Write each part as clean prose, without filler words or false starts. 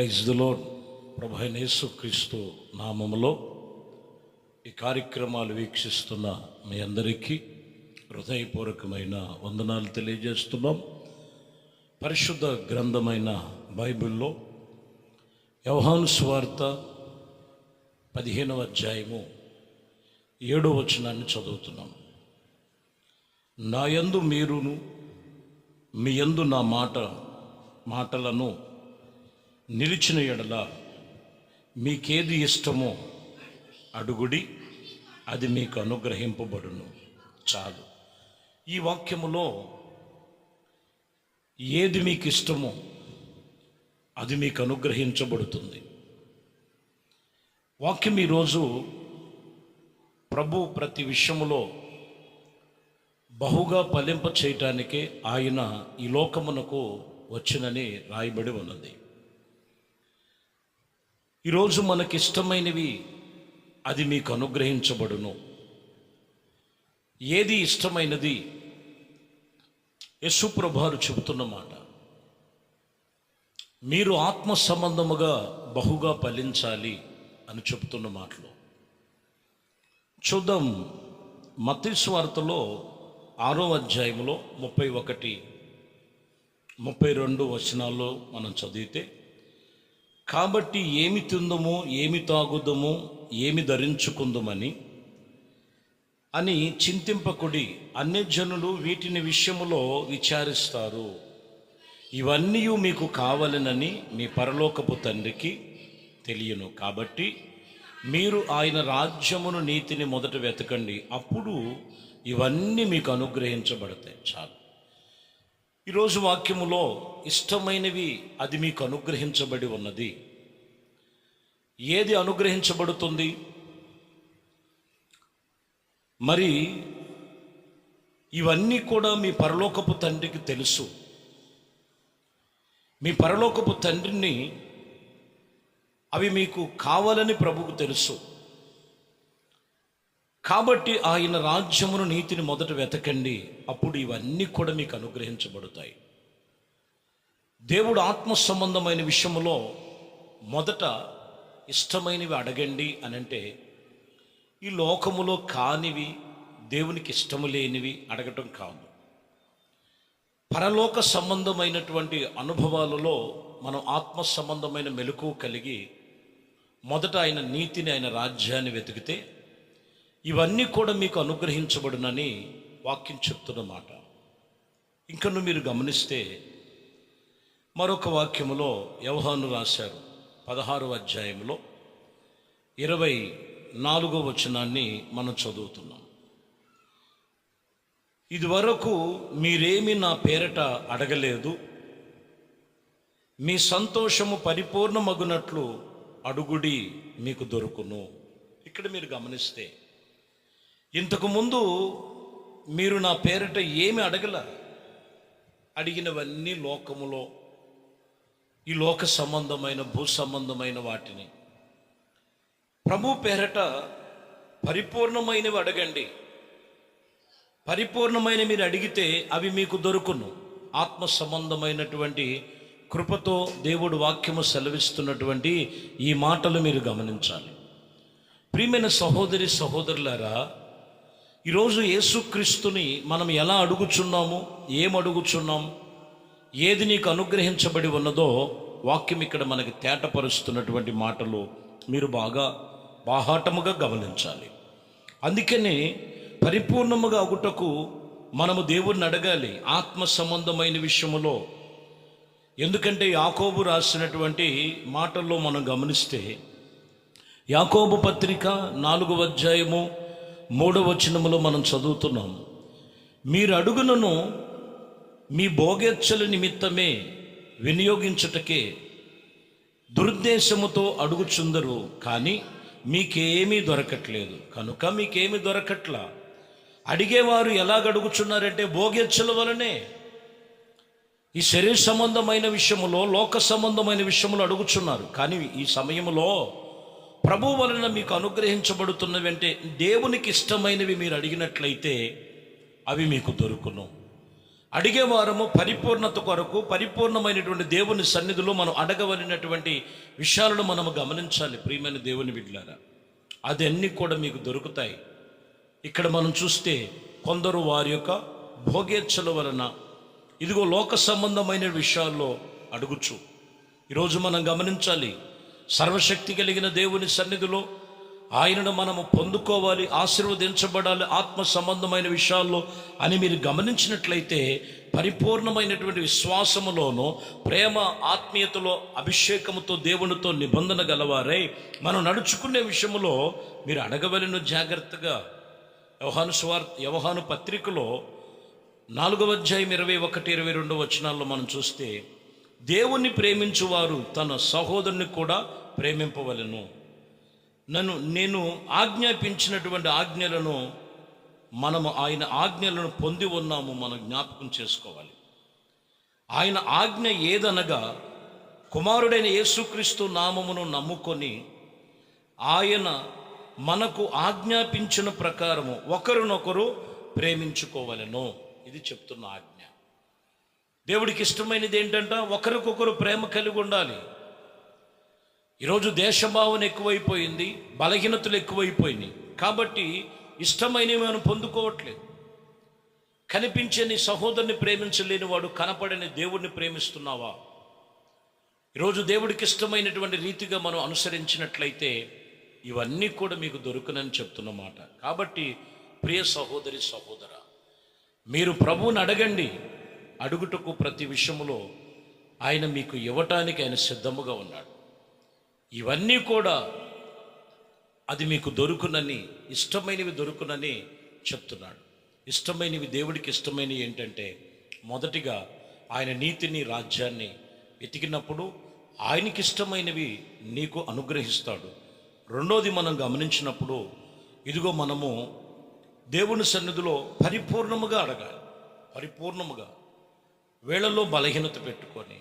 Praise the lord. ప్రభు అయిన యేసుక్రీస్తు నామములో ఈ కార్యక్రమాలు వీక్షిస్తున్న మీ అందరికీ హృదయపూర్వకమైన వందనాలు తెలియజేస్తున్నాం. పరిశుద్ధ గ్రంథమైన బైబిల్లో యోహాను సువార్త 15వ అధ్యాయము 7వ వచనాన్ని చదువుతున్నాం. నా యందు మీరును మీ యందు నా మాటలను నిలిచిన ఎడల మీకేది ఇష్టమో అడుగుడి, అది మీకు అనుగ్రహింపబడును. చాలు. ఈ వాక్యములో ఏది మీకు ఇష్టమో అది మీకు అనుగ్రహించబడుతుంది. వాక్యం ఈరోజు ప్రభు ప్రతి విషయములో బహుగా ఫలింప చేయటానికే ఆయన ఈ లోకమునకు వచ్చినని రాయబడి ఉన్నది. ఈరోజు మనకిష్టమైనవి అది మీకు అనుగ్రహించబడును. ఏది ఇష్టమైనది? యేసు ప్రభువారు చెబుతున్న మాట, మీరు ఆత్మ సంబంధముగా బహుగా ఫలించాలి అని చెబుతున్న మాటలు చూద్దాం. మత్తయి సువార్తలో 6వ అధ్యాయంలో 31, 32 వచనాల్లో మనం చదివితే, కాబట్టి ఏమి తిందుమో ఏమి తాగుదమో ఏమి ధరించుకుందుమని అని చింతింపకుడి, అన్యజనులు వీటిని విషయములో విచారిస్తారు. ఇవన్నీ మీకు కావాలనని మీ పరలోకపు తండ్రికి తెలియను. కాబట్టి మీరు ఆయన రాజ్యమును నీతిని మొదట వెతకండి, అప్పుడు ఇవన్నీ మీకు అనుగ్రహించబడతాయి. చాలు. ఈరోజు వాక్యములో ఇష్టమైనవి అది మీకు అనుగ్రహించబడి ఉన్నది. ఏది అనుగ్రహించబడుతుంది? మరి ఇవన్నీ కూడా మీ పరలోకపు తండ్రికి తెలుసు. మీ పరలోకపు తండ్రిని అవి మీకు కావాలని ప్రభువుకు తెలుసు. కాబట్టి ఆయన రాజ్యమును నీతిని మొదట వెతకండి, అప్పుడు ఇవన్నీ కూడా మీకు అనుగ్రహించబడతాయి. దేవుడు ఆత్మ సంబంధమైన విషయంలో మొదట ఇష్టమైనవి అడగండి అని అంటే, ఈ లోకములో కానివి, దేవునికి ఇష్టము లేనివి అడగటం కాదు. పరలోక సంబంధమైనటువంటి అనుభవాలలో మనం ఆత్మ సంబంధమైన మెలకువ కలిగి మొదట ఆయన నీతిని, ఆయన రాజ్యాన్ని వెతికితే ఇవన్నీ కూడా మీకు అనుగ్రహించబడునని వాక్యం చెప్తున్నమాట. ఇంకను మీరు గమనిస్తే మరొక వాక్యములో యోహాను రాశారు 16వ అధ్యాయంలో 24వ వచనాన్ని మనం చదువుతున్నాం. ఇదివరకు మీరేమి నా పేరట అడగలేదు, మీ సంతోషము పరిపూర్ణమగునట్లు అడుగుడి, మీకు దొరుకును. ఇక్కడ మీరు గమనిస్తే, ఇంతకుముందు మీరు నా పేరట ఏమి అడగల, అడిగినవన్నీ లోకములో ఈ లోక సంబంధమైన భూ సంబంధమైన వాటిని. ప్రభు పేరట పరిపూర్ణమైనవి అడగండి. పరిపూర్ణమైన మీరు అడిగితే అవి మీకు దొరుకును. ఆత్మ సంబంధమైనటువంటి కృపతో దేవుడు వాక్యము సెలవిస్తున్నటువంటి ఈ మాటలు మీరు గమనించాలి. ప్రియమైన సహోదరి సహోదరులారా, ఈరోజు యేసుక్రీస్తుని మనం ఎలా అడుగుచున్నాము, ఏం అడుగుచున్నాం, ఏది నీకు అనుగ్రహించబడి ఉన్నదో వాక్యం ఇక్కడ మనకి తేటపరుస్తున్నటువంటి మాటలు మీరు బాగా బాహాటముగా గమనించాలి. అందుకనే పరిపూర్ణముగా అగుటకు మనము దేవుణ్ణి అడగాలి ఆత్మ సంబంధమైన విషయములో. ఎందుకంటే యాకోబు రాసినటువంటి మాటల్లో మనం గమనిస్తే, యాకోబు పత్రిక 4వ అధ్యాయము 3వ వచనములో మనం చదువుతున్నాం, మీరు అడుగునను మీ భోగేచ్ఛల నిమిత్తమే వినియోగించుటకే దురుద్దేశముతో అడుగుచుందరు, కానీ మీకేమీ దొరకట్లేదు. కనుక మీకేమీ దొరకట్లా. అడిగేవారు ఎలాగ అడుగుచున్నారంటే భోగేచ్ఛల వలనే. ఈ శరీర సంబంధమైన విషయములో, లోక సంబంధమైన విషయములో అడుగుచున్నారు. కానీ ఈ సమయంలో ప్రభు వలన మీకు అనుగ్రహించబడుతున్నవి అంటే దేవునికి ఇష్టమైనవి మీరు అడిగినట్లయితే అవి మీకు దొరుకును. అడిగే వారము పరిపూర్ణత కొరకు పరిపూర్ణమైనటువంటి దేవుని సన్నిధిలో మనం అడగవలసినటువంటి విషయాలను మనము గమనించాలి. ప్రియమైన దేవుని బిడ్డలారా, అదన్నీ కూడా మీకు దొరుకుతాయి. ఇక్కడ మనం చూస్తే కొందరు వారి యొక్క భోగేచ్ఛల వలన ఇదిగో లోక సంబంధమైన విషయాల్లో అడుగుచు. ఈరోజు మనం గమనించాలి, సర్వశక్తి కలిగిన దేవుని సన్నిధిలో ఆయనను మనము పొందుకోవాలి, ఆశీర్వదించబడాలి ఆత్మ సంబంధమైన విషయాల్లో అని మీరు గమనించినట్లయితే పరిపూర్ణమైనటువంటి విశ్వాసములోనూ ప్రేమ ఆత్మీయతలో అభిషేకముతో దేవునితో నిబంధన గలవారై మనం నడుచుకునే విషయంలో మీరు అడగవలెను జాగ్రత్తగా. యోహాను పత్రికలో 4వ అధ్యాయం 21-22 వచనాల్లో మనం చూస్తే, దేవుణ్ణి ప్రేమించువారు తన సహోదరుని కూడా ప్రేమింపవలెను. నేను ఆజ్ఞాపించినటువంటి ఆజ్ఞలను మనము ఆయన ఆజ్ఞలను పొంది ఉన్నాము, మనం జ్ఞాపకం చేసుకోవాలి. ఆయన ఆజ్ఞ ఏదనగా కుమారుడైన యేసుక్రీస్తు నామమును నమ్ముకొని ఆయన మనకు ఆజ్ఞాపించిన ప్రకారము ఒకరినొకరు ప్రేమించుకోవలెను. ఇది చెప్తున్న ఆజ్ఞ. దేవుడికి ఇష్టమైనది ఏంటంటే ఒకరికొకరు ప్రేమ కలిగి ఉండాలి. ఈరోజు దేశభావన ఎక్కువైపోయింది, బలహీనతలు ఎక్కువైపోయినాయి. కాబట్టి ఇష్టమైనవి మనం పొందుకోవట్లేదు. కనిపించే నీ సహోదరుని ప్రేమించలేని వాడు కనపడని దేవుడిని ప్రేమిస్తున్నావా? ఈరోజు దేవుడికి ఇష్టమైనటువంటి రీతిగా మనం అనుసరించినట్లయితే ఇవన్నీ కూడా మీకు దొరుకునని చెప్తున్నమాట. కాబట్టి ప్రియ సహోదరి సహోదర, మీరు ప్రభువుని అడగండి. అడుగుటకు ప్రతి విషయంలో ఆయన మీకు ఇవ్వటానికి ఆయన సిద్ధముగా ఉన్నాడు. ఇవన్నీ కూడా అది మీకు దొరుకునని, ఇష్టమైనవి దొరుకునని చెప్తున్నాడు. ఇష్టమైనవి, దేవుడికి ఇష్టమైనవి ఏంటంటే మొదటిగా ఆయన నీతిని, రాజ్యాన్ని వెతికినప్పుడు ఆయనకి ఇష్టమైనవి నీకు అనుగ్రహిస్తాడు. రెండోది మనం గమనించినప్పుడు ఇదిగో మనము దేవుని సన్నిధిలో పరిపూర్ణముగా అడగాలి. పరిపూర్ణముగా వేళల్లో బలహీనత పెట్టుకొని,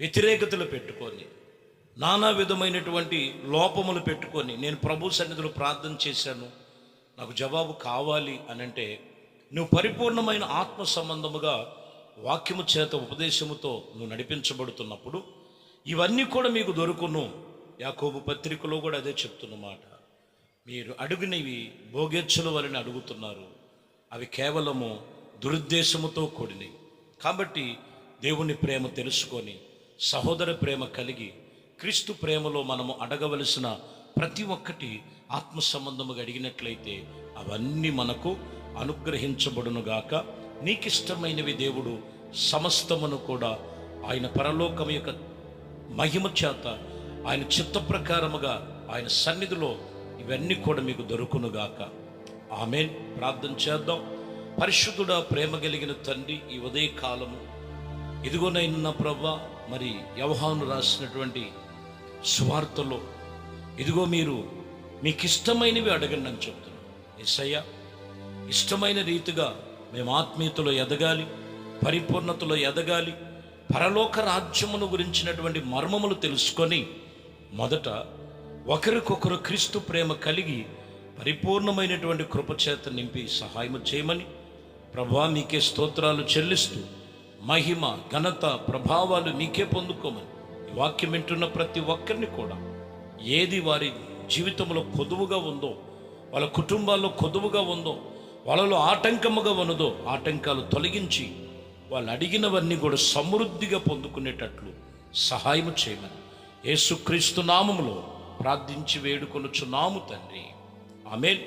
వ్యతిరేకతలు పెట్టుకొని, నానా విధమైనటువంటి లోపములు పెట్టుకొని నేను ప్రభు సన్నిధిలో ప్రార్థన చేశాను, నాకు జవాబు కావాలి అని అంటే నువ్వు పరిపూర్ణమైన ఆత్మ సంబంధముగా వాక్యము చేత ఉపదేశముతో నువ్వు నడిపించబడుతున్నప్పుడు ఇవన్నీ కూడా మీకు దొరుకును. యాకోబు పత్రికలో కూడా అదే చెప్తున్నమాట. మీరు అడుగునివి భోగేచ్ఛల వలన అడుగుతున్నారు, అవి కేవలము దురుద్దేశముతో కూడినవి. కాబట్టి దేవుని ప్రేమ తెలుసుకొని సహోదర ప్రేమ కలిగి క్రీస్తు ప్రేమలో మనము అడగవలసిన ప్రతి ఒక్కటి ఆత్మ సంబంధముగా అడిగినట్లయితే అవన్నీ మనకు అనుగ్రహించబడునుగాక. నీకిష్టమైనవి దేవుడు సమస్తమును కూడా ఆయన పరలోకం యొక్క మహిమ చేత ఆయన చిత్త ప్రకారముగా ఆయన సన్నిధిలో ఇవన్నీ కూడా మీకు దొరుకునుగాక. ఆమేన్. ప్రార్థన చేద్దాం. పరిశుద్ధుడా, ప్రేమ కలిగిన తండ్రి, ఈ ఉదయ కాలము ఇదిగోనైనా ప్రభా, మరి యోహాను రాసినటువంటి సువార్తలో ఇదిగో మీరు మీకు ఇష్టమైనవి అడగండి అని చెప్తున్నాను. యేసయ్య, ఇష్టమైన రీతిగా మేము ఆత్మీయతలో ఎదగాలి, పరిపూర్ణతలో ఎదగాలి, పరలోక రాజ్యమును గురించినటువంటి మర్మములు తెలుసుకొని మొదట ఒకరికొకరు క్రీస్తు ప్రేమ కలిగి పరిపూర్ణమైనటువంటి కృపచేత నింపి సహాయము చేయమని ప్రభువా మీకే స్తోత్రాలు చెల్లిస్తూ మహిమ, ఘనత, ప్రభావాలు మీకే పొందుకోమని ఈ వాక్యం వింటున్న ప్రతి ఒక్కరిని కూడా ఏది వారి జీవితంలో కొదువుగా ఉందో, వాళ్ళ కుటుంబాల్లో కొదువుగా ఉందో, వాళ్ళలో ఆటంకముగా ఉన్నదో ఆటంకాలు తొలగించి వాళ్ళు అడిగినవన్నీ కూడా సమృద్ధిగా పొందుకునేటట్లు సహాయము చేయమని యేసుక్రీస్తు నామములో ప్రార్థించి వేడుకొనుచున్నాము తండ్రి. ఆమేన్.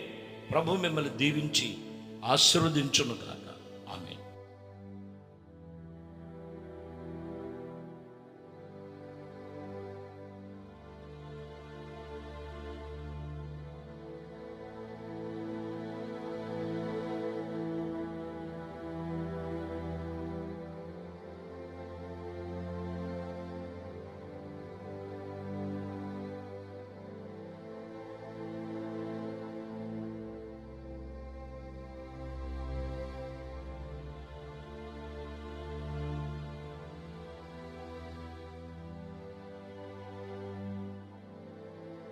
ప్రభు మిమ్మల్ని దీవించి ఆశీర్వదించునుగాక.